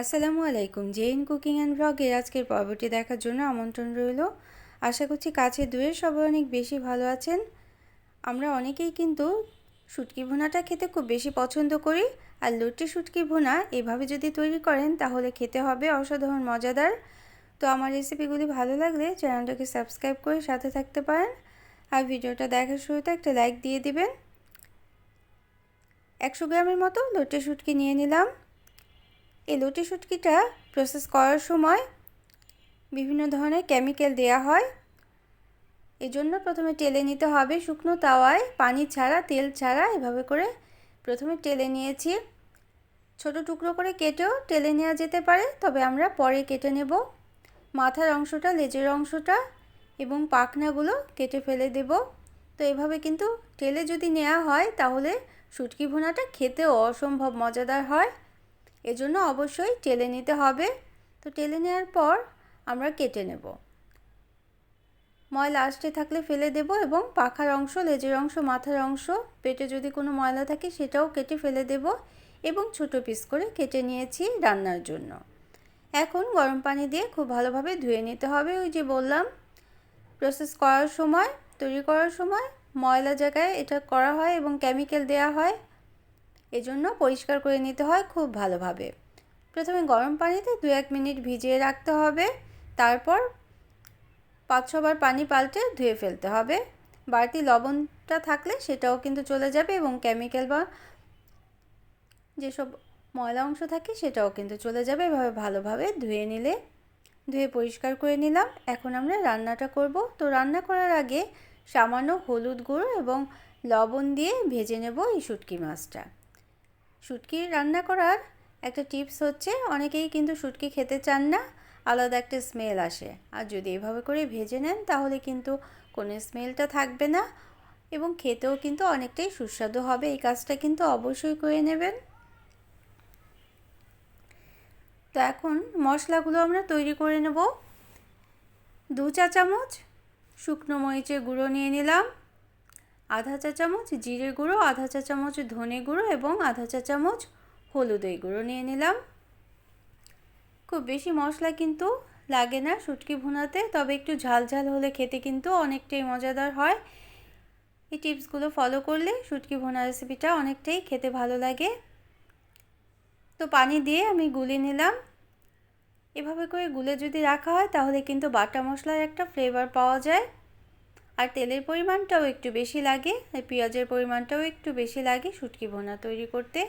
আসসালামু আলাইকুম। Zain cooking and ব্লগের আজকের পর্বটি দেখার জন্য আমন্ত্রণ রইল। আশা করছি কাছে দূরে সবাই অনেক বেশি ভালো আছেন। আমরা অনেকেই কিন্তু শুটকি ভুনাটা খেতে খুব বেশি পছন্দ করি, আর লটে শুটকি ভুনা এভাবে যদি তৈরি করেন তাহলে খেতে হবে অসাধারণ মজাদার। তো আমার রেসিপিগুলি ভালো লাগলে চ্যানেলটাকে সাবস্ক্রাইব করে সাথে থাকতে পারেন, আর ভিডিওটা দেখার শুরুতে একটা লাইক দিয়ে দিবেন। 100 গ্রামের মতো লটে শুটকি নিয়ে নিলাম। এই লটে শুটকিটা প্রসেস করার সময় বিভিন্ন ধরনের কেমিক্যাল দেয়া হয়, এজন্য প্রথমে টেলে নিতে হবে শুকনো তাওয়ায়, পানি ছাড়া তেল ছাড়া এভাবে করে প্রথমে টেলে নিয়েছি। ছোট টুকরো করে কেটেও টেলে নেওয়া যেতে পারে, তবে আমরা পরে কেটে নেব। মাথার অংশটা, লেজের অংশটা এবং পাখনাগুলো কেটে ফেলে দেব। তো এভাবে কিন্তু টেলে যদি নেওয়া হয় তাহলে শুটকি ভুনাটা খেতেও অসম্ভব মজাদার হয়, এজন্য অবশ্যই টেলে নিতে হবে। তো টেলে নেওয়ার পর আমরা কেটে নেব। ময়লা আসতে থাকলে ফেলে দেব এবং পাখার অংশ, লেজের অংশ, মাথার অংশ, পেটে যদি কোনো ময়লা থাকে সেটাও কেটে ফেলে দেব এবং ছোট পিস করে কেটে নিয়েছি রান্নার জন্য। এখন গরম পানি দিয়ে খুব ভালোভাবে ধুয়ে নিতে হবে। ওই যে বললাম, প্রসেস করার সময়, তৈরি করার সময় ময়লা জায়গায় এটা করা হয় এবং কেমিক্যাল দেওয়া হয়, এজন্য পরিষ্কার করে নিতে হয় খুব ভালোভাবে। প্রথমে গরম পানিতে 2-1 মিনিট ভিজিয়ে রাখতে হবে, তারপর 5-6 বার পানি পাল্টে ধুয়ে ফেলতে হবে। বাড়তি লবণটা থাকলে সেটাও কিন্তু চলে যাবে এবং কেমিক্যাল বা যেসব ময়লা অংশ থাকে সেটাও কিন্তু চলে যাবে। এভাবে ভালোভাবে ধুয়ে পরিষ্কার করে নিলাম। এখন আমরা রান্নাটা করব। তো রান্না করার আগে সামান্য হলুদ গুঁড়ো এবং লবণ দিয়ে ভেজে নেব এই শুটকি মাছটা। শুটকি রান্না করার একটা টিপস হচ্ছে, অনেকেই কিন্তু শুটকি খেতে চান না, আলাদা একটা স্মেল আসে। আর যদি এভাবে করে ভেজে নেন তাহলে কিন্তু কোনো স্মেলটা থাকবে না এবং খেতেও কিন্তু অনেকটাই সুস্বাদু হবে। এই কাজটা কিন্তু অবশ্যই করে নেবেন। তো এখন মশলাগুলো আমরা তৈরি করে নেব। 2 চা চামচ শুকনো মরিচের গুঁড়ো নিয়ে নিলাম, আধা চা চামচ জিরে গুঁড়ো, আধা চা চামচ ধনে গুঁড়ো এবং আধা চা চামচ হলুদের গুঁড়ো নিয়ে নিলাম। খুব বেশি মশলা কিন্তু লাগে না শুটকি ভুনাতে, তবে একটু ঝাল ঝাল হলে খেতে কিন্তু অনেকটাই মজাদার হয়। এই টিপসগুলো ফলো করলে শুটকি ভুনা রেসিপিটা অনেকটাই খেতে ভালো লাগে। তো পানি দিয়ে আমি গুলে নিলাম। এভাবে করে গুলে যদি রাখা হয় তাহলে কিন্তু বাটা মশলার একটা ফ্লেভার পাওয়া যায়, আর তেলের পরিমাণটাও একটু বেশি লাগে, আর পেঁয়াজের পরিমাণটাও একটু বেশি লাগে শুটকি ভুনা তৈরি করতে।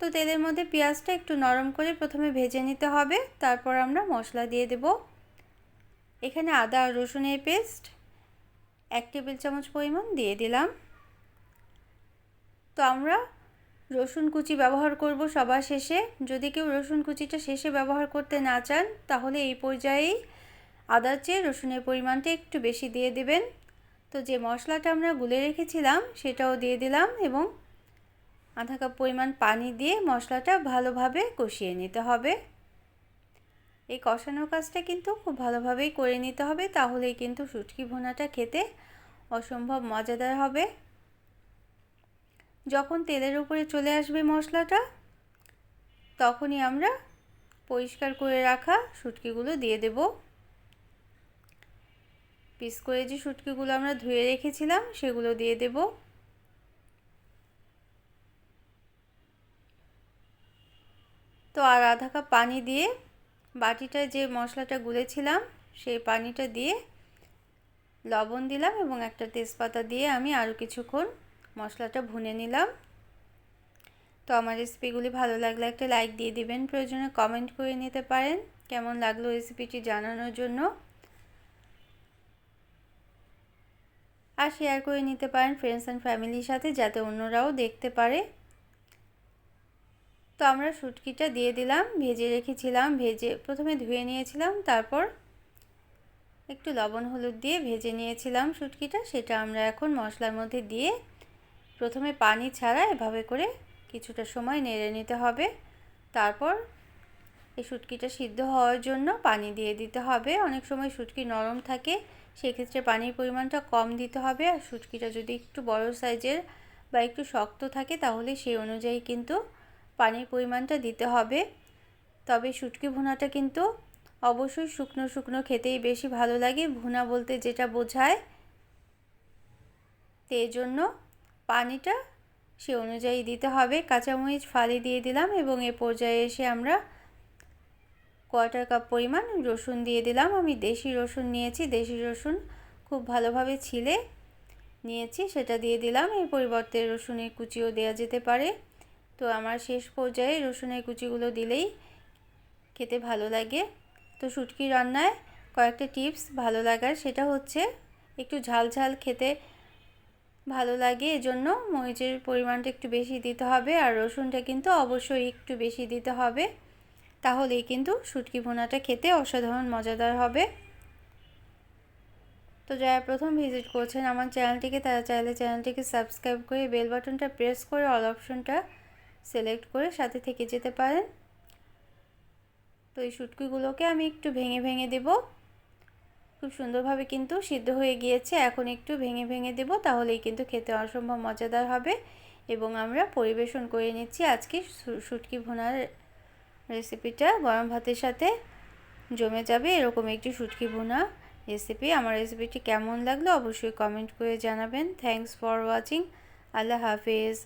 তো তেলের মধ্যে পেঁয়াজটা একটু নরম করে প্রথমে ভেজে নিতে হবে, তারপর আমরা মশলা দিয়ে দেব। এখানে আদা আর রসুনের পেস্ট 1 টেবিল চামচ পরিমাণ দিয়ে দিলাম। তো আমরা রসুন কুচি ব্যবহার করব সবার শেষে। যদি কেউ রসুন কুচিটা শেষে ব্যবহার করতে না চান তাহলে এই পর্যায়েই আদার চেয়ে রসুনের পরিমাণটা একটু বেশি দিয়ে দেবেন। তো যে মশলাটা আমরা গুলে রেখেছিলাম সেটাও দিয়ে দিলাম এবং আধা কাপ পরিমাণ পানি দিয়ে মশলাটা ভালোভাবে কষিয়ে নিতে হবে। এই কষানোর কাজটা কিন্তু খুব ভালোভাবেই করে নিতে হবে, তাহলেই কিন্তু শুটকি ভুনাটা খেতে অসম্ভব মজাদার হবে। যখন তেলের উপরে চলে আসবে মশলাটা, তখনই আমরা পরিষ্কার করে রাখা শুটকিগুলো দিয়ে দেব। পিস করে যে শুটকিগুলো আমরা ধুয়ে রেখেছিলাম সেগুলো দিয়ে দেব। তো আর আধা কাপ পানি দিয়ে বাটিটায় যে মশলাটা গুলেছিলাম সেই পানিটা দিয়ে লবণ দিলাম এবং একটা তেজপাতা দিয়ে আমি আরও কিছুক্ষণ মশলাটা ভুনে নিলাম। তো আমার রেসিপিগুলি ভালো লাগলে একটা লাইক দিয়ে দিবেন, প্রয়োজনে কমেন্ট করে নিতে পারেন কেমন লাগলো রেসিপিটি জানানোর জন্য, আর শেয়ার করে নিতে পারেন ফ্রেন্ডস অ্যান্ড ফ্যামিলির সাথে যাতে অন্যরাও দেখতে পারে। তো আমরা শুটকিটা দিয়ে দিলাম, ভেজে রেখেছিলাম, ভেজে প্রথমে ধুয়ে নিয়েছিলাম, তারপর একটু লবণ হলুদ দিয়ে ভেজে নিয়েছিলাম শুটকিটা, সেটা আমরা এখন মশলার মধ্যে দিয়ে প্রথমে পানি ছাড়া এভাবে করে কিছুটা সময় নেড়ে নিতে হবে। তারপর এই শুটকিটা সিদ্ধ হওয়ার জন্য পানি দিয়ে দিতে হবে। অনেক সময় শুটকি নরম থাকে, সেক্ষেত্রে পানির পরিমাণটা কম দিতে হবে, আর শুটকিটা যদি একটু বড় সাইজের বা একটু শক্ত থাকে তাহলে সেই অনুযায়ী কিন্তু পানির পরিমাণটা দিতে হবে। তবে শুটকি ভুনাটা কিন্তু অবশ্যই শুকনো শুকনো খেতেই বেশি ভালো লাগে, ভুনা বলতে যেটা বোঝায়। তো এই জন্য পানিটা সে অনুযায়ী দিতে হবে। কাঁচামরিচ ফালি দিয়ে দিলাম এবং এ পর্যায়ে এসে আমরা 1/4 কাপ পরিমাণ রসুন দিয়ে দিলাম। আমি দেশি রসুন নিয়েছি, দেশি রসুন খুব ভালোভাবে ছিলে নিয়েছি, সেটা দিয়ে দিলাম। এর পরিবর্তে রসুনের কুচিও দেওয়া যেতে পারে। তো আমার শেষ পর্যায়ে রসুনের কুচিগুলো দিলেই খেতে ভালো লাগে। তো শুটকি রান্নায় কয়েকটা টিপস ভালো লাগার, সেটা হচ্ছে একটু ঝাল ঝাল খেতে ভালো লাগে, এজন্য মরিচের পরিমাণটা একটু বেশি দিতে হবে, আর রসুনটা কিন্তু অবশ্যই একটু বেশি দিতে হবে, তাহলেই কিন্তু শুটকি ভুনাটা খেতে অসাধারণ মজাদার হবে। তো যারা প্রথম ভিজিট করছেন আমার চ্যানেলটিকে, তারা চাইলে চ্যানেলটিকে সাবস্ক্রাইব করে বেল বাটনটা প্রেস করে অল অপশনটা সিলেক্ট করে সাথে থেকে যেতে পারেন। তো এই শুটকিগুলোকে আমি একটু ভেঙে ভেঙে দেব। খুব সুন্দরভাবে কিন্তু সিদ্ধ হয়ে গিয়েছে, এখন একটু ভেঙে ভেঙে দেব, তাহলেই কিন্তু খেতে অসম্ভব মজাদার হবে। এবং আমরা পরিবেশন করে নিচ্ছি আজকে শুটকি ভুনার রেসিপিটা। গরম ভাতের সাথে জমে যাবে এরকম একটি শুটকি ভুনা রেসিপি। আমার রেসিপিটি কেমন লাগলো অবশ্যই কমেন্ট করে জানাবেন। Thanks for watching. আল্লাহ হাফেজ।